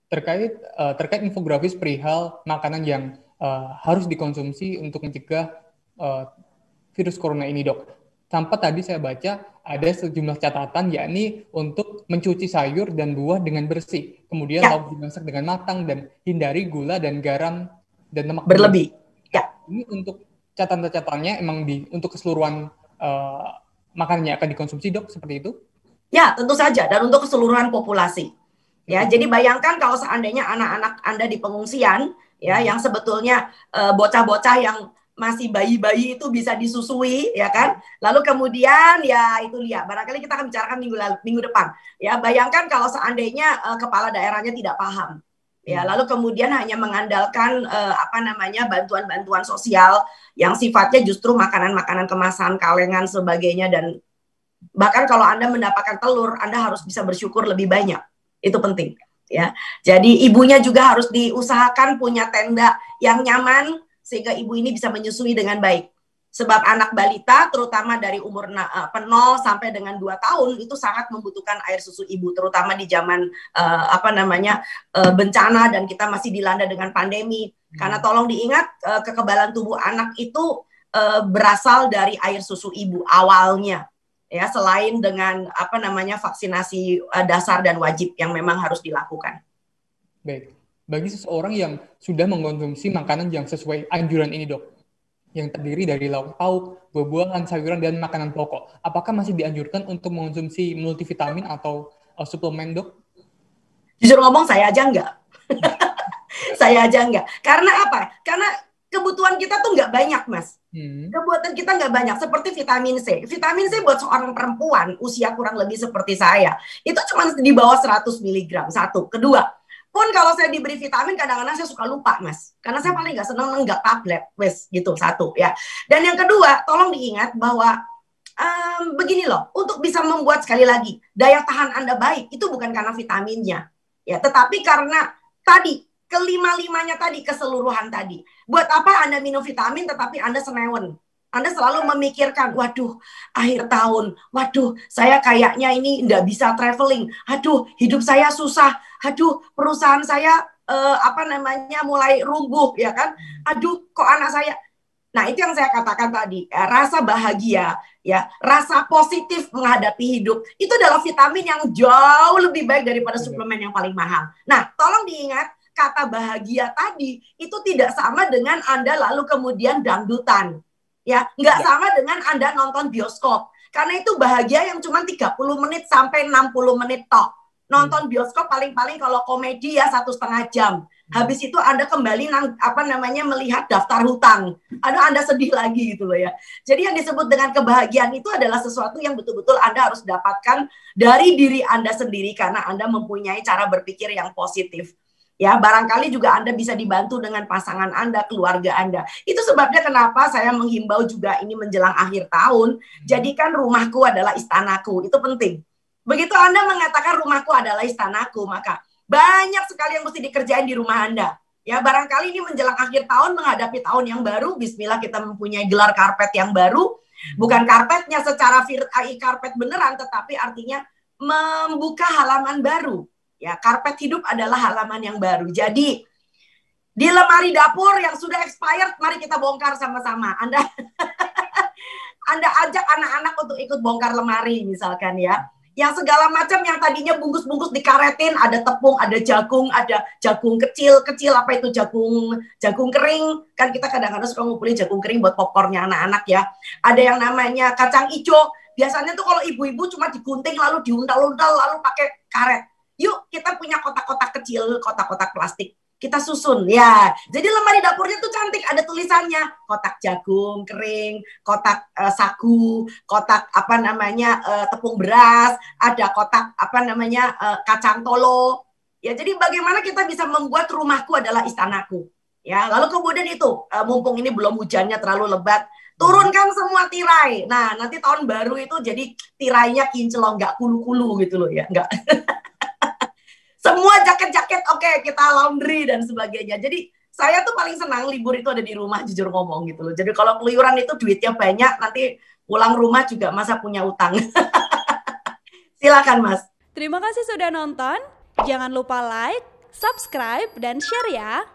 terkait infografis perihal makanan yang harus dikonsumsi untuk mencegah virus corona ini, Dok. Sampai tadi saya baca ada sejumlah catatan, yakni untuk mencuci sayur dan buah dengan bersih, kemudian Ya. lauk dimasak dengan matang, dan hindari gula dan garam dan lemak berlebih. Ya. Ini untuk catatan-catatannya emang untuk keseluruhan makanan yang akan dikonsumsi, Dok, seperti itu? Ya, tentu saja, dan untuk keseluruhan populasi. Ya, jadi bayangkan kalau seandainya anak-anak Anda di pengungsian, ya, yang sebetulnya bocah-bocah yang masih bayi-bayi itu bisa disusui, ya kan? Lalu kemudian ya itu lihat, barangkali kita akan bicarakan minggu depan. Ya, bayangkan kalau seandainya kepala daerahnya tidak paham. Ya, lalu kemudian hanya mengandalkan bantuan-bantuan sosial yang sifatnya justru makanan-makanan kemasan, kalengan sebagainya, dan bahkan kalau Anda mendapatkan telur, Anda harus bisa bersyukur lebih banyak. Itu penting, ya. Jadi ibunya juga harus diusahakan punya tenda yang nyaman sehingga ibu ini bisa menyusui dengan baik. Sebab anak balita terutama dari umur 0 sampai dengan 2 tahun itu sangat membutuhkan air susu ibu, terutama di zaman bencana dan kita masih dilanda dengan pandemi. Karena tolong diingat, kekebalan tubuh anak itu berasal dari air susu ibu awalnya. Ya, selain dengan vaksinasi dasar dan wajib yang memang harus dilakukan. Baik, bagi seseorang yang sudah mengkonsumsi makanan yang sesuai anjuran ini, Dok, yang terdiri dari lauk pauk, buah-buahan, sayuran, dan makanan pokok, apakah masih dianjurkan untuk mengkonsumsi multivitamin atau suplemen, Dok? Jujur ngomong, saya aja enggak. Saya aja enggak. Karena apa? Karena kebutuhan kita tuh nggak banyak, Mas. Kebutuhan kita nggak banyak, seperti vitamin C. Vitamin C buat seorang perempuan usia kurang lebih seperti saya, itu cuma di bawah 100 mg. Satu. Kedua, pun kalau saya diberi vitamin, kadang-kadang saya suka lupa, Mas. Karena saya paling nggak senang nenggak tablet, wes gitu. Satu, ya. Dan yang kedua, tolong diingat bahwa begini loh, untuk bisa membuat, sekali lagi, daya tahan Anda baik, itu bukan karena vitaminnya, ya, tetapi karena tadi, kelima-limanya tadi, keseluruhan tadi. Buat apa Anda minum vitamin tetapi Anda senewen? Anda selalu memikirkan, waduh, akhir tahun, waduh, saya kayaknya ini nggak bisa traveling, aduh, hidup saya susah, aduh, perusahaan saya mulai rumbuh, ya kan? Aduh, kok anak saya. Nah, itu yang saya katakan tadi, rasa bahagia, ya, rasa positif menghadapi hidup, itu adalah vitamin yang jauh lebih baik daripada suplemen yang paling mahal. Nah, tolong diingat, kata bahagia tadi itu tidak sama dengan Anda lalu kemudian dangdutan. Ya, nggak sama dengan Anda nonton bioskop. Karena itu bahagia yang cuma 30 menit sampai 60 menit tok. Nonton bioskop paling-paling kalau komedi ya 1,5 jam. Habis itu Anda kembali melihat daftar hutang. Anda sedih lagi gitu loh ya. Jadi yang disebut dengan kebahagiaan itu adalah sesuatu yang betul-betul Anda harus dapatkan dari diri Anda sendiri karena Anda mempunyai cara berpikir yang positif. Ya, barangkali juga Anda bisa dibantu dengan pasangan Anda, keluarga Anda. Itu sebabnya kenapa saya menghimbau juga ini menjelang akhir tahun, jadikan rumahku adalah istanaku. Itu penting. Begitu Anda mengatakan rumahku adalah istanaku, maka banyak sekali yang mesti dikerjain di rumah Anda. Ya, barangkali ini menjelang akhir tahun menghadapi tahun yang baru, bismillah kita mempunyai gelar karpet yang baru. Bukan karpetnya secara karpet beneran, tetapi artinya membuka halaman baru. Ya, karpet hidup adalah halaman yang baru. Jadi, di lemari dapur yang sudah expired, mari kita bongkar sama-sama. Anda ajak anak-anak untuk ikut bongkar lemari misalkan ya. Yang segala macam yang tadinya bungkus-bungkus dikaretin, ada tepung, ada jagung kecil-kecil, apa itu jagung kering. Kan kita kadang-kadang suka ngumpulin jagung kering buat popcornnya anak-anak ya. Ada yang namanya kacang hijau. Biasanya tuh kalau ibu-ibu cuma digunting lalu diuntal-untal lalu pakai karet. Yuk kita punya kotak-kotak kecil, kotak-kotak plastik. Kita susun, ya. Jadi lemari dapurnya tuh cantik, ada tulisannya. Kotak jagung kering, kotak sagu, kotak tepung beras, ada kotak kacang tolo. Ya, jadi bagaimana kita bisa membuat rumahku adalah istanaku. Ya, lalu kemudian itu, mumpung ini belum hujannya terlalu lebat, turunkan semua tirai. Nah, nanti tahun baru itu jadi tirainya kinclong, nggak kulu-kulu gitu loh ya, nggak. Semua jaket-jaket oke, kita laundry dan sebagainya. Jadi saya tuh paling senang libur itu ada di rumah, jujur ngomong gitu loh. Jadi kalau keluyuran itu duitnya banyak, nanti pulang rumah juga masa punya utang. Silakan Mas. Terima kasih sudah nonton. Jangan lupa like, subscribe, dan share ya.